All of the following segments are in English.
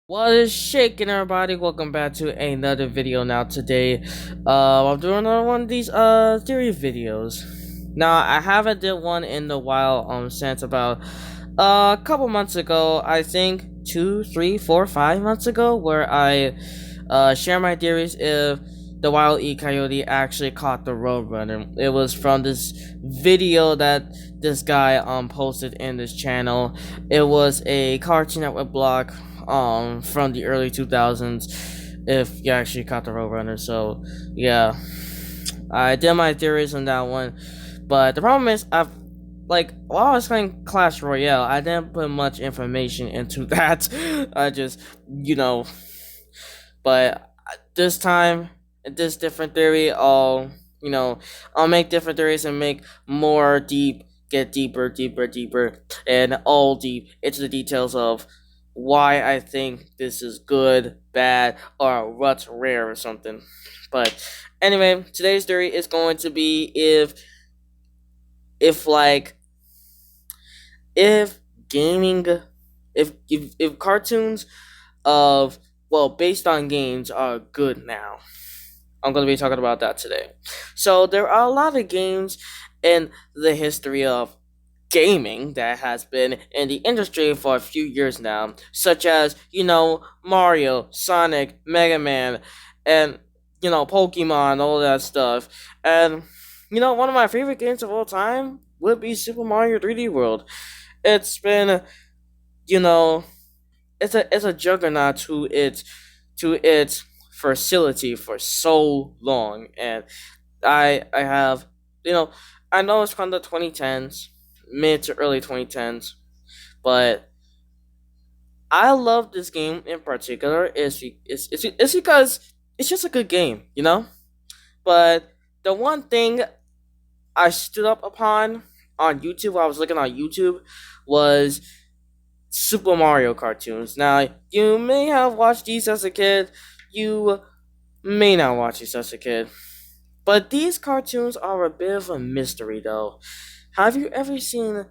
What is shaking, everybody? Welcome back to another video. Now today, I'm doing another one of these theory videos. Now I haven't did one in a while since about a couple months ago. I think 2, 3, 4, 5 months ago, where I share my theories if the Wild E. Coyote actually caught the Roadrunner. It was from this video that this guy posted in this channel. It was a Cartoon Network blog from the early 2000s, if you actually caught the Roadrunner. So yeah, I did my theories on that one, but the problem is while I was playing Clash Royale, I didn't put much information into that. I just, you know, but this time, this different theory, I'll make different theories and make more deep, get deeper, deeper, deeper, and all deep into the details of why I think this is good, bad, or what's rare or something. But anyway, today's theory is going to be if like if gaming if cartoons of based on games are good now. I'm going to be talking about that today. So there are a lot of games in the history of gaming that has been in the industry for a few years now, such as, Mario, Sonic, Mega Man, and, Pokemon, all that stuff. And, one of my favorite games of all time would be Super Mario 3D World. It's been, you know, it's a juggernaut to its facility for so long, and I have, I know it's from the 2010s, mid to early 2010s, but I love this game in particular. It's because it's just a good game, But the one thing I stood up upon on YouTube while I was looking on YouTube was Super Mario cartoons. Now, you may have watched these as a kid, you may not watch these as a kid, but these cartoons are a bit of a mystery, though. Have you ever seen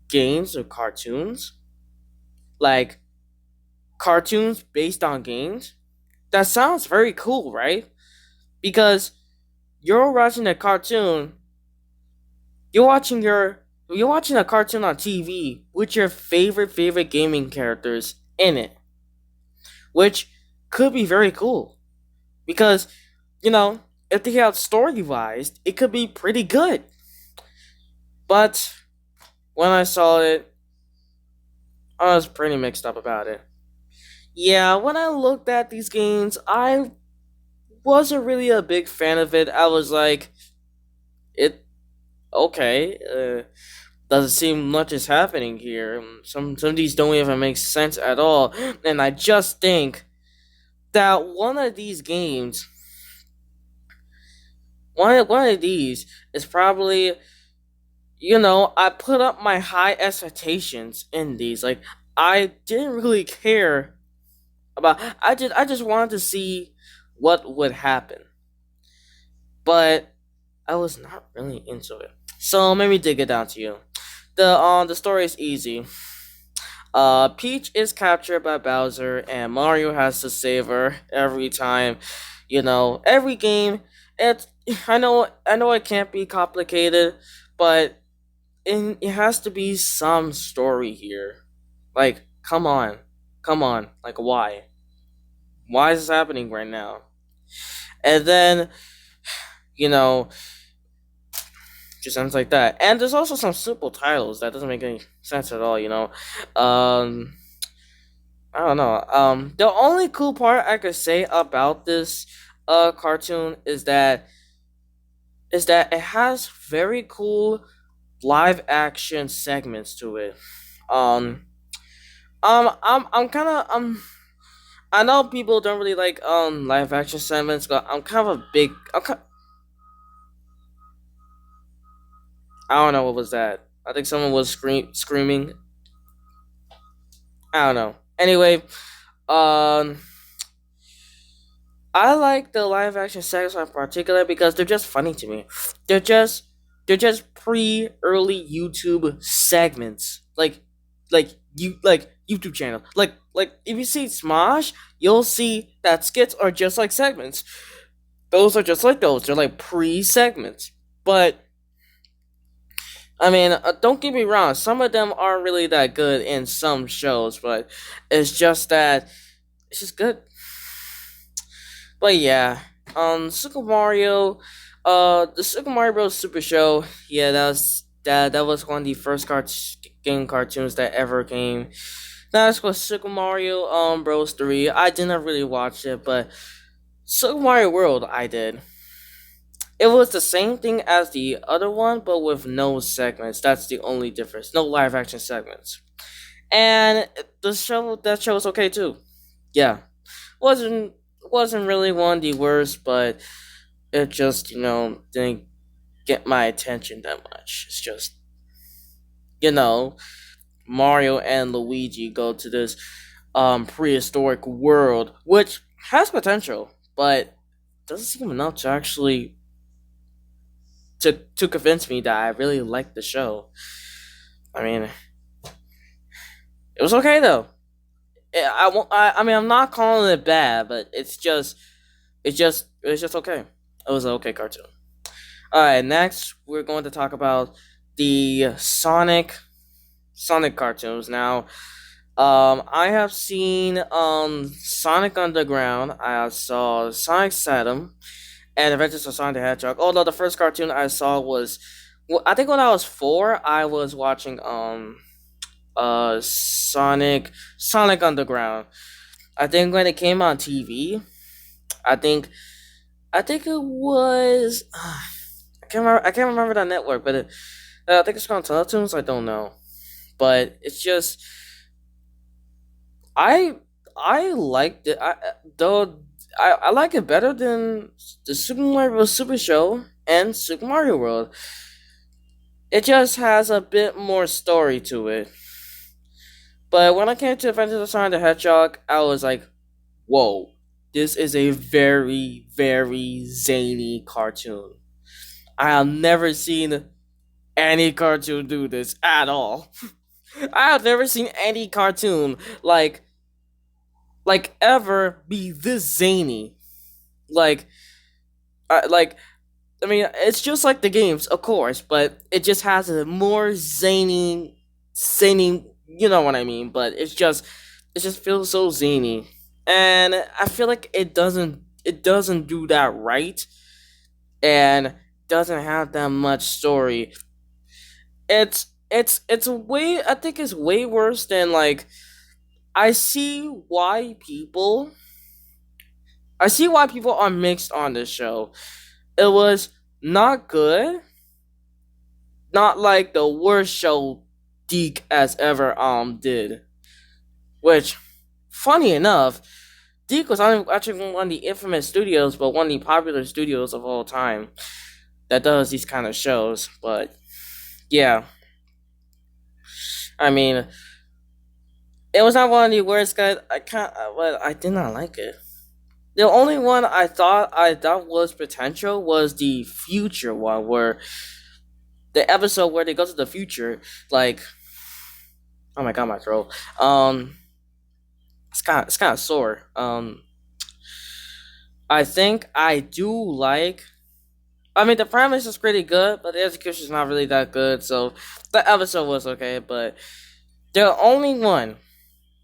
games or cartoons? Like, cartoons based on games? That sounds very cool, right? Because you're watching a cartoon, you're watching your you're watching a cartoon on TV with your favorite gaming characters in it, which could be very cool because you know if they have story wise, it could be pretty good. But when I saw it, I was pretty mixed up about it. Yeah, when I looked at these games, I wasn't really a big fan of it. I was like, it okay. Doesn't seem much is happening here. Some of these don't even make sense at all. And I just think that one of these is probably, I put up my high expectations in these. Like, I didn't really care about. I just wanted to see what would happen, but I was not really into it. So let me dig it down to you. The story is easy. Peach is captured by Bowser, and Mario has to save her every time. Every game. It's I know it can't be complicated, but it has to be some story here. Like, come on. Like, why? Why is this happening right now? And then, you know, just sounds like that. And there's also some simple titles that doesn't make any sense at all. Um, I don't know. The only cool part I could say about this cartoon is that it has very cool live action segments to it. Um, I'm kind of I know people don't really like live action segments, but I'm kind of a big. I don't know what was that. I think someone was screaming. I don't know. Anyway, um, I like the live action segments in particular because they're just funny to me. They're just pre early YouTube segments, like YouTube channel, like if you see Smosh, you'll see that skits are just like segments. Those are just like those. They're like pre-segments. But I mean, don't get me wrong. Some of them aren't really that good in some shows, but it's just that it's just good. But yeah, Super Mario, the Super Mario Bros. Super Show. Yeah, that was one of the first game cartoons that ever came. That's was Super Mario Bros. 3. I didn't really watch it, but Super Mario World I did. It was the same thing as the other one, but with no segments. That's the only difference. No live action segments. And that show was okay too. Yeah, wasn't really one of the worst, but it just didn't get my attention that much. It's just you know Mario and Luigi go to this prehistoric world, which has potential, but doesn't seem enough to actually to convince me that I really like the show. I mean, it was okay though. I won't. I mean, I'm not calling it bad, but it's just okay. It was an okay cartoon. All right, next we're going to talk about the Sonic cartoons. Now, I have seen Sonic Underground. I saw Sonic Saturn and Adventures of Sonic the Hedgehog. Although the first cartoon I saw was, well, I think when I was 4, I was watching Sonic Underground. I think when it came on TV, I think it was I can't remember that network, but I think it's called Teletoons. I don't know, but it's just I I liked it. I like it better than the Super Mario Bros. Super Show and Super Mario World. It just has a bit more story to it. But when I came to Adventures of Sonic the Hedgehog, I was like, whoa, this is a very, very zany cartoon. I have never seen any cartoon do this at all. I have never seen any cartoon ever be this zany. Like like I mean, it's just like the games, of course, but it just has a more zany. You know what I mean? But it just feels so zany, and I feel like it doesn't do that right, and doesn't have that much story. It's way I think it's way worse than like I see why people I see why people are mixed on this show. It was not good, not like the worst show Deke has ever did. Which, funny enough, Deke was actually one of the infamous studios, but one of the popular studios of all time that does these kind of shows. But yeah, I mean, it was not one of the worst guys. I can't, but I did not like it. The only one I thought was potential was the future one, where the episode where they go to the future, like, oh my god, my throat. It's kind of sore. I think I do like. I mean, the premise is pretty good, but the execution is not really that good. So the episode was okay, but the only one,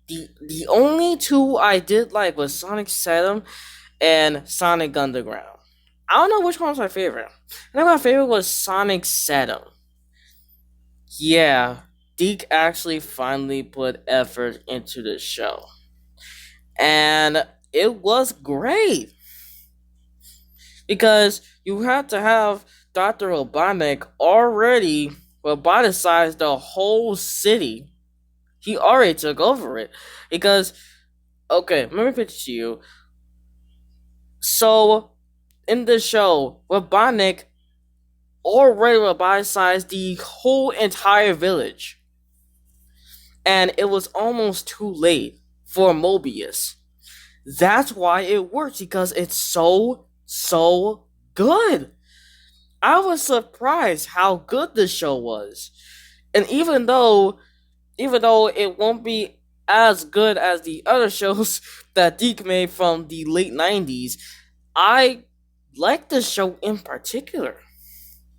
the only two I did like was Sonic Saturn and Sonic Underground. I don't know which one was my favorite. I think my favorite was Sonic Saturn. Yeah, Deke actually finally put effort into the show. And it was great. Because you had to have Dr. Robotnik already roboticize the whole city. He already took over it. Because, okay, let me pitch to you. So, in the show, Robotnik already roboticized the whole entire village. And it was almost too late for Mobius. That's why it works, because it's so good. I was surprised how good this show was. And even though it won't be as good as the other shows that Deke made from the late 90s. I like this show in particular.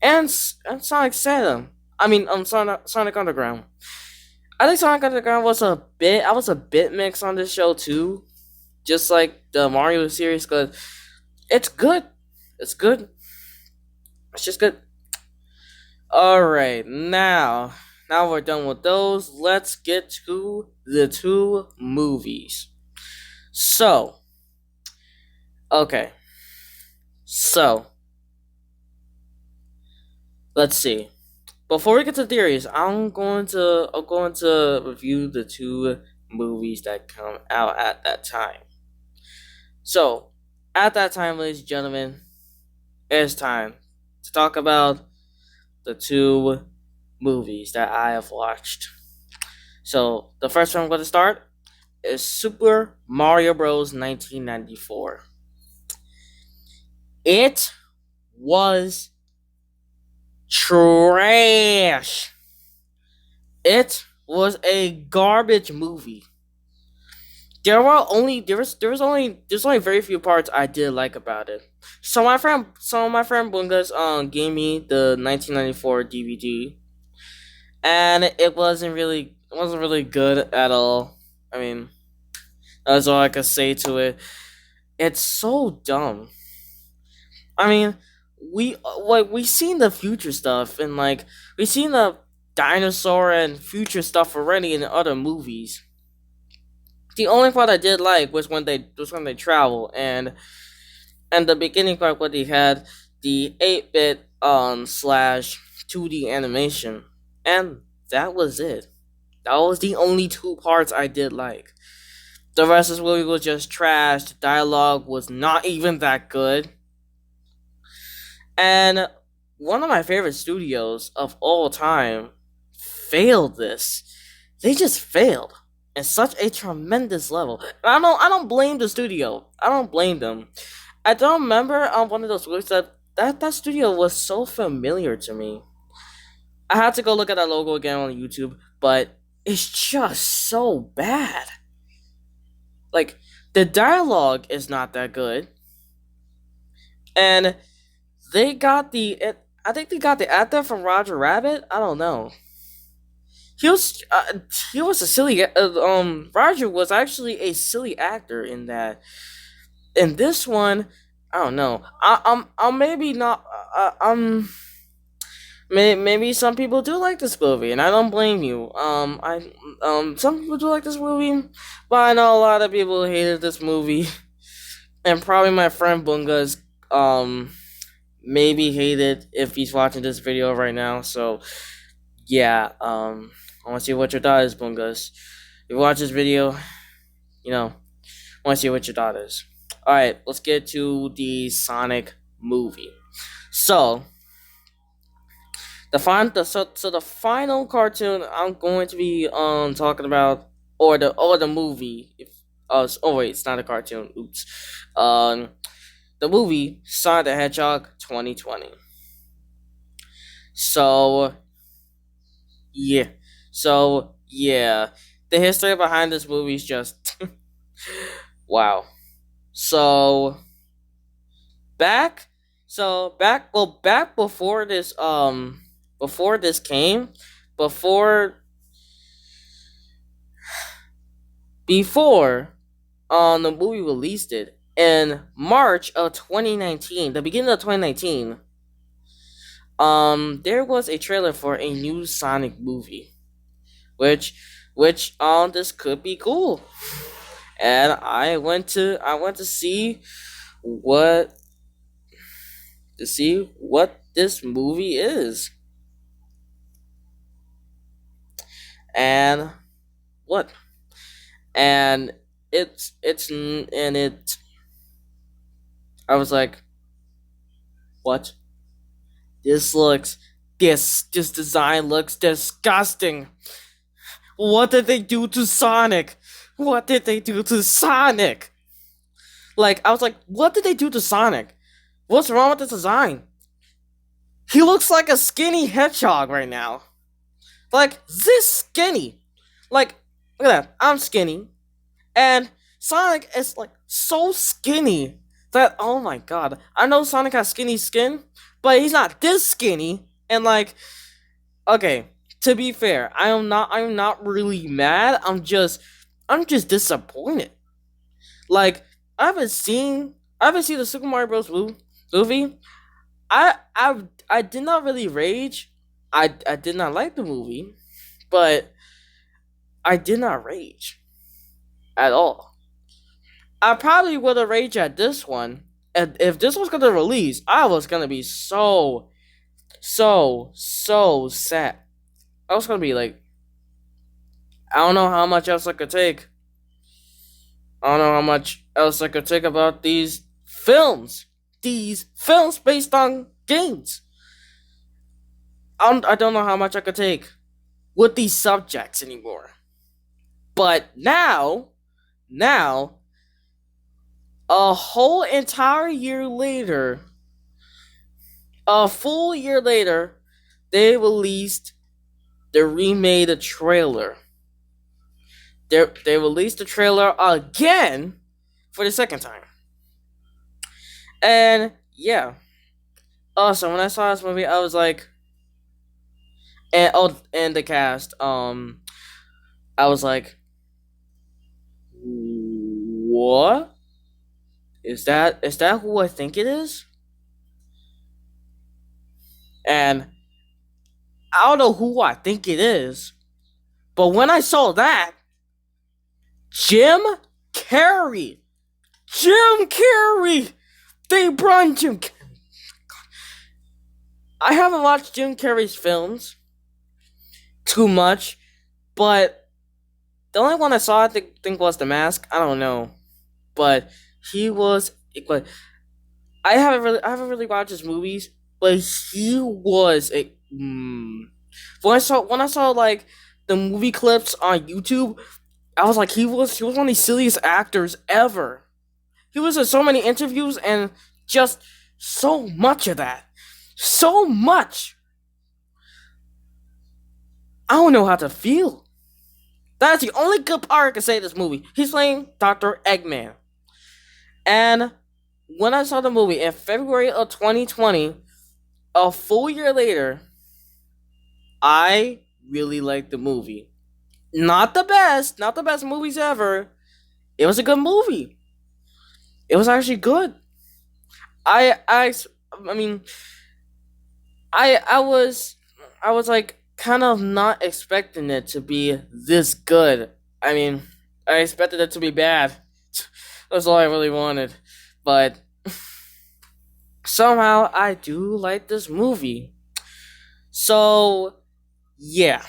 And Sonic Saturn. I mean, Sonic Underground. I think Sonic Underground I was a bit mixed on this show too. Just like the Mario series, because it's good. It's good. It's just good. Alright, now we're done with those. Let's get to the two movies. So, okay. So, let's see. Before we get to theories, I'm going to review the two movies that come out at that time. So, at that time, ladies and gentlemen, it's time to talk about the two movies that I have watched. So, the first one I'm going to start is Super Mario Bros. 1994. It was trash. It was a garbage movie. There's only very few parts I did like about it. So my friend Bungas gave me the 1994 DVD, and it wasn't really good at all. I mean, that's all I could say to it. It's so dumb. I mean, we seen the future stuff, and like we seen the dinosaur and future stuff already in other movies. The only part I did like was when they travel, and the beginning part where they had the 8-bit slash 2D animation, and that was it. That was the only two parts I did like. The rest of the movie was just trash. The dialogue was not even that good. And one of my favorite studios of all time failed this. They just failed at such a tremendous level. And I don't blame the studio. I don't blame them. I don't remember on one of those weeks that studio was so familiar to me. I had to go look at that logo again on YouTube, but it's just so bad. Like, the dialogue is not that good. And they got I think they got the actor from Roger Rabbit. I don't know. He was he was a silly Roger was actually a silly actor in that. In this one, I don't know. I'm maybe not. Maybe some people do like this movie, and I don't blame you. Some people do like this movie, but I know a lot of people hated this movie, and probably my friend Bunga's maybe hate it if he's watching this video right now. So yeah, I want to see what your thought is, Bungas. If you watch this video, you know, I want to see what your thought is. All right, let's get to the Sonic movie. So the final cartoon I'm going to be talking about, or the movie. If oh wait, it's not a cartoon. Oops. The movie Sonic the Hedgehog 2020. So yeah, the history behind this movie is just wow. So back before this came, before before the movie released it in March of 2019, the beginning of 2019, there was a trailer for a new Sonic movie, which this could be cool, and I went to see what this movie is, and what, and and it. I was like, what? This design looks disgusting. What did they do to Sonic? What did they do to Sonic? Like, I was like, what did they do to Sonic? What's wrong with this design? He looks like a skinny hedgehog right now. Like, this skinny. Like, Look at that. I'm skinny. And Sonic is like so skinny that oh my god. I know Sonic has skinny skin, but he's not this skinny. And like, okay, to be fair, I'm not really mad. I'm just disappointed. Like, I haven't seen the Super Mario Bros. Movie. I did not really rage. I did not like the movie, but I did not rage at all. I probably would have raged at this one. And if this was gonna release, I was gonna be so sad. I was gonna be like, I don't know how much else I could take. I don't know how much else I could take about these films. These films based on games. I don't know how much I could take with these subjects anymore. But now, a whole entire year later, a full year later, they released the remade trailer. They released the trailer again for the second time. And yeah. Also, when I saw this movie, I was like, and the cast, I was like, what? Is that who I think it is? And I don't know who I think it is, but when I saw that, Jim Carrey, Jim Carrey, they brought Jim. I haven't watched Jim Carrey's films too much, but the only one I saw I think was The Mask. I don't know, but he was. But I haven't really watched his movies, but he was a. When I saw like the movie clips on YouTube, I was like he was one of the silliest actors ever. He was in so many interviews and just so much of that, so much. I don't know how to feel. That's the only good part I can say of this movie. He's playing Dr. Eggman. And when I saw the movie in February of 2020, a full year later, I really liked the movie. Not the best movies ever. It was a good movie. It was actually good. I mean, I was like kind of not expecting it to be this good. I mean, I expected it to be bad. That's all I really wanted. But somehow I do like this movie. So yeah,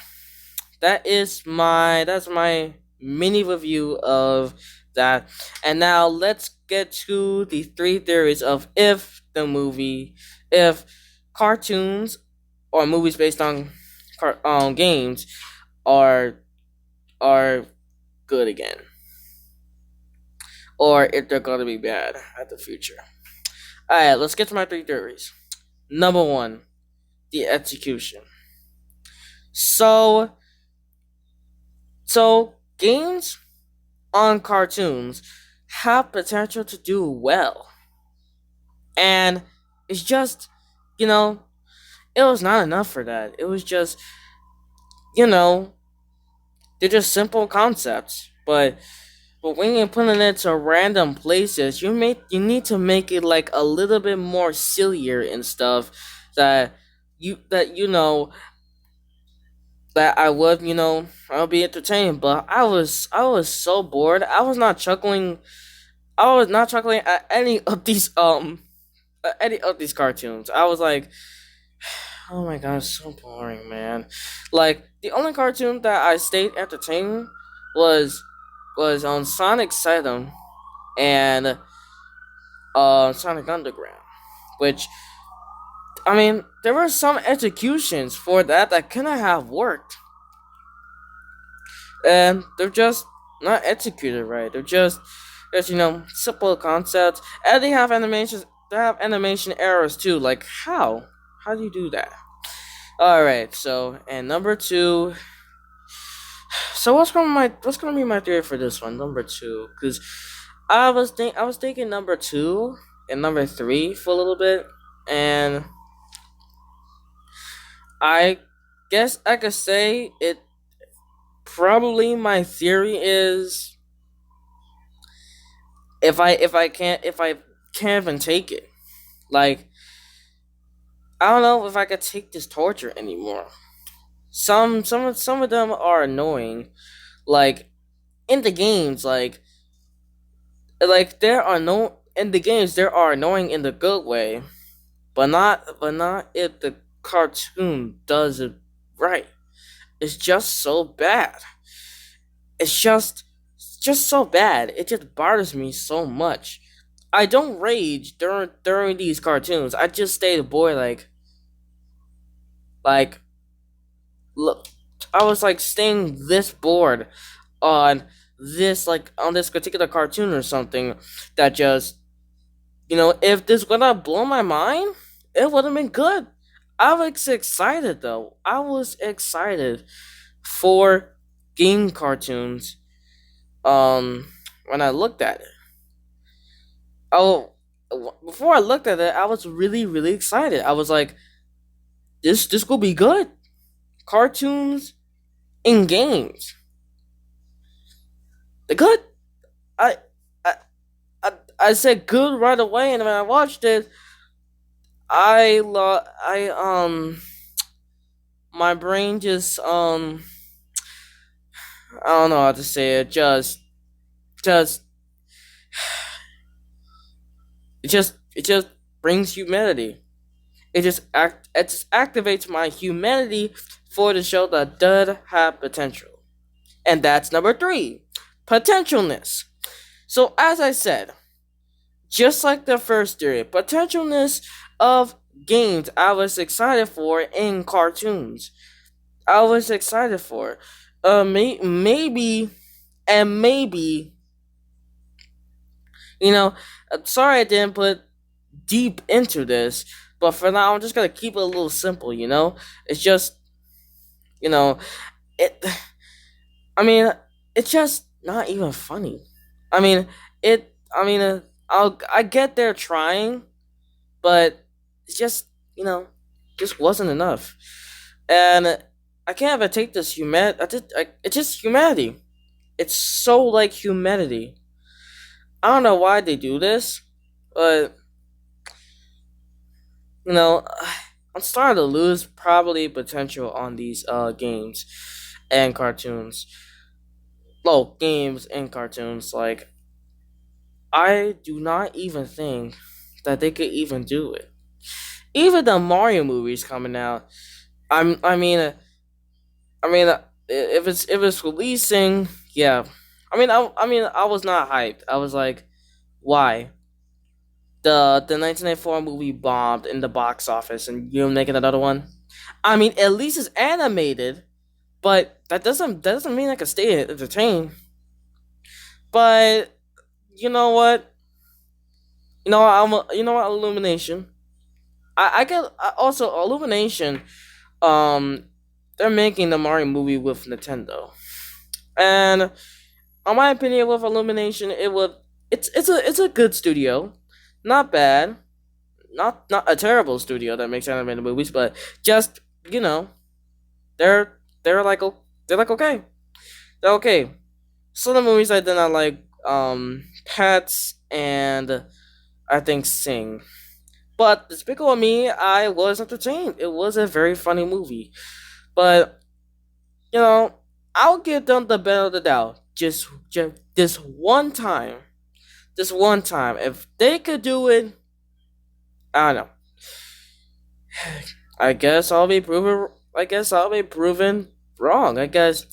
that's my mini review of that. And now let's get to the three theories of if cartoons or movies based on games are are good again, or if they're gonna be bad at the future. All right, let's get to my three theories. Number one, the execution. So, so games on cartoons have potential to do well, and it's just, you know, it was not enough for that. It was just, you know, they're just simple concepts, but when you're putting it to random places, you need to make it like a little bit more sillier and stuff that that that I'll be entertained. But I was so bored. I was not chuckling at any of these cartoons. I was like, oh my god, it's so boring, man. Like the only cartoon that I stayed entertaining was was on Sonic Salem and Sonic Underground, which I mean there were some executions for that couldn't have worked, and they're just not executed right. They're just simple concepts, and they have animations. They have animation errors too. Like how do you do that? All right, so and number two, So what's gonna be my theory for this one, number two? Because I was thinking number two and number three for a little bit, and I guess I could say it. Probably my theory is if I can't even take it, like I don't know if I could take this torture anymore. Some of them are annoying, like in the games, like there are no in the games there are annoying in the good way, but not if the cartoon does it right. It's just so bad. It's just so bad. It just bothers me so much. I don't rage during these cartoons. I just stay the boy like look. I was like staying this bored on on this particular cartoon or something that just if this would have blown my mind, it would have been good. I was excited though. I was excited for game cartoons. When I looked at it, oh, before I looked at it, I was really excited. I was like, this will be good. Cartoons in games, they're good. I I I said good right away, and when I watched it, I my brain just I don't know how to say it. Just it just brings humanity. It just activates my humanity for the show that does have potential. And that's number three, potentialness. So as I said, just like the first theory, potentialness of games I was excited for in cartoons. I was excited for. Maybe and maybe you know. Sorry I didn't put deep into this, but for now I'm just gonna keep it a little simple. It's just you know it. I mean, it's just not even funny. I mean, it. I mean, I get they're trying, but it's just just wasn't enough, and I can't even take this it's just humanity. It's so like humanity. I don't know why they do this, but you know, I'm starting to lose probably potential on these games and cartoons. Well, games and cartoons. Like I do not even think that they could even do it. Even the Mario movies coming out. I mean, if it's releasing, yeah. I mean, I was not hyped. I was like, why? The 1994 movie bombed in the box office, and you're making another one. I mean, at least it's animated, but that doesn't mean I can stay entertained. But you know what? You know what? Illumination. I get also Illumination. Um, they're making the Mario movie with Nintendo, and on my opinion, with Illumination, it's a good studio, not bad, not a terrible studio that makes animated movies, but just you know they're like they're like okay, they're okay. Some of the movies I did not like, Pets and I think Sing. But Despicable Me, I was entertained. It was a very funny movie. But, you know, I'll give them the benefit of the doubt. Just this one time. This one time. If they could do it, I don't know. I guess I'll be proven wrong. I guess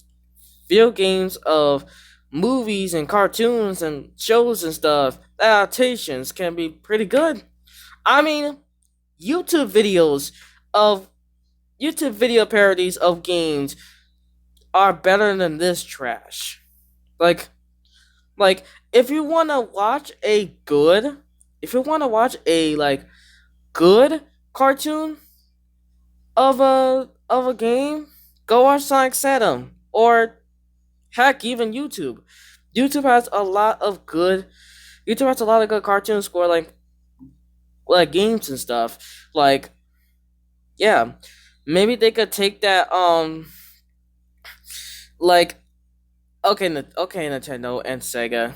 video games of movies and cartoons and shows and stuff, adaptations can be pretty good. I mean, YouTube videos of YouTube video parodies of games are better than this trash. Like like if you want to watch a good if you want to watch a good cartoon of a game, go watch Sonic Saturn or Heck, even YouTube. YouTube has a lot of good. YouTube has a lot of good cartoons for like games and stuff. Like, yeah, maybe they could take that like okay Nintendo and Sega.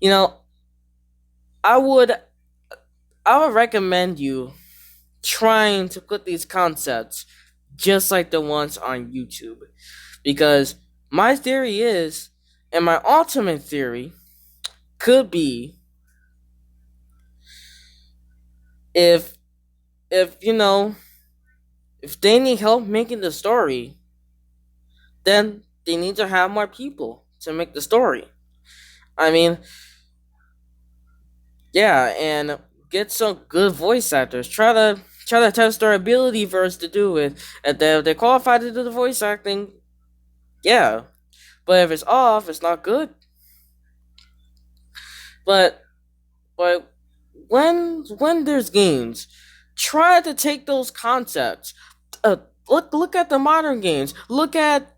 You know, I would I would recommend you trying to put these concepts just like the ones on YouTube. Because my theory is, and my ultimate theory could be, if if you know if they need help making the story, then they need to have more people to make the story. I mean, yeah, and get some good voice actors. Try to test their ability first to do it. If they're qualified to do the voice acting, yeah. But if it's off, it's not good. But but when there's games, try to take those concepts. Uh, look at the modern games. Look at,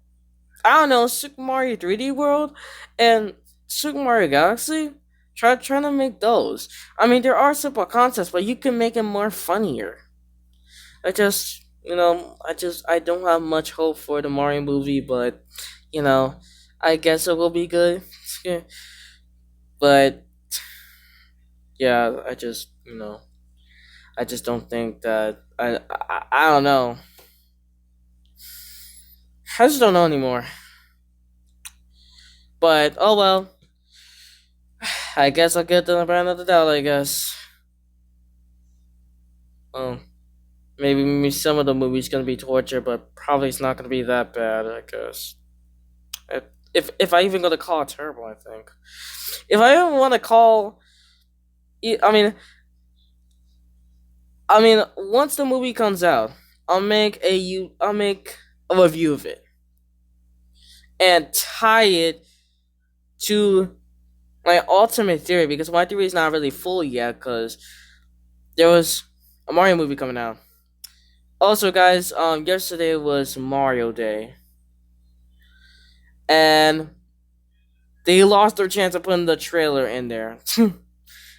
I don't know, Super Mario 3D World and Super Mario Galaxy. Trying to make those. I mean, there are simple concepts, but you can make it more funnier. I don't have much hope for the Mario movie, but you know, I guess it will be good. But yeah, I just don't think that I don't know. I just don't know anymore. But oh well, I guess I'll get the brand of the doubt. I guess. Um, maybe some of the movies gonna be torture, but probably it's not gonna be that bad. I guess. If I even gonna call it terrible, I think. If I even want to call, I mean, once the movie comes out, I'll make a review of it and tie it to my ultimate theory, because my theory is not really full yet because there was a Mario movie coming out. Also, guys, yesterday was Mario Day, and they lost their chance of putting the trailer in there.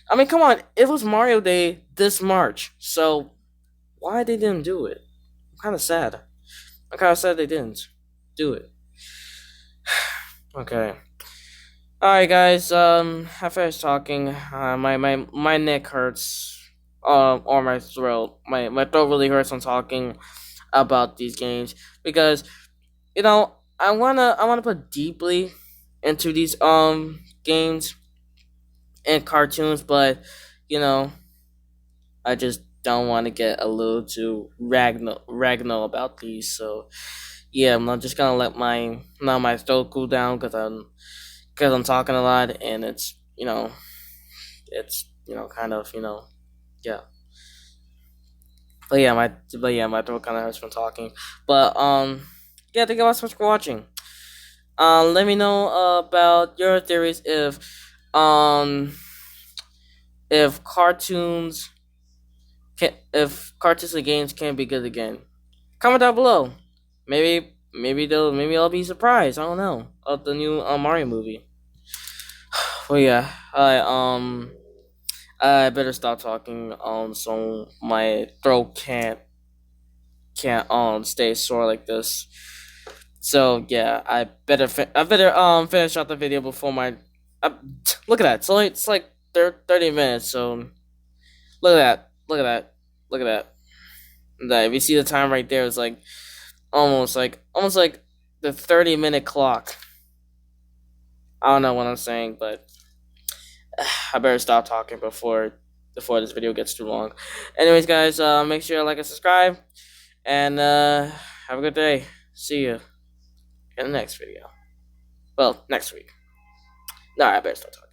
I mean, come on, it was Mario Day this March, so why they didn't do it? I'm kind of sad. I'm kind of sad they didn't do it. Okay. All right, guys. I finished talking. My neck hurts. Or my throat. My throat really hurts on talking about these games, because I wanna put deeply into these games and cartoons, but you know I just don't want to get a little too ragno about these. So yeah, I'm not just gonna let my throat cool down because I'm talking a lot, and it's kind of yeah. But yeah, my throat kind of hurts from talking. But yeah, thank you guys so much for watching. Let me know about your theories um if cartoons and games can be good again. Comment down below. Maybe I'll be surprised. I don't know of the new Mario movie. Well, yeah, I better stop talking so my throat can't stay sore like this. So yeah, I better finish out the video before my uh, look at that. So it's like 30 minutes. So look at that. Look at that. Look at that. That if you see the time right there, it's like almost like the 30-minute clock. I don't know what I'm saying, but I better stop talking before this video gets too long. Anyways, guys, make sure you like and subscribe, and have a good day. See you in the next video. Well, next week. No, I better start talking.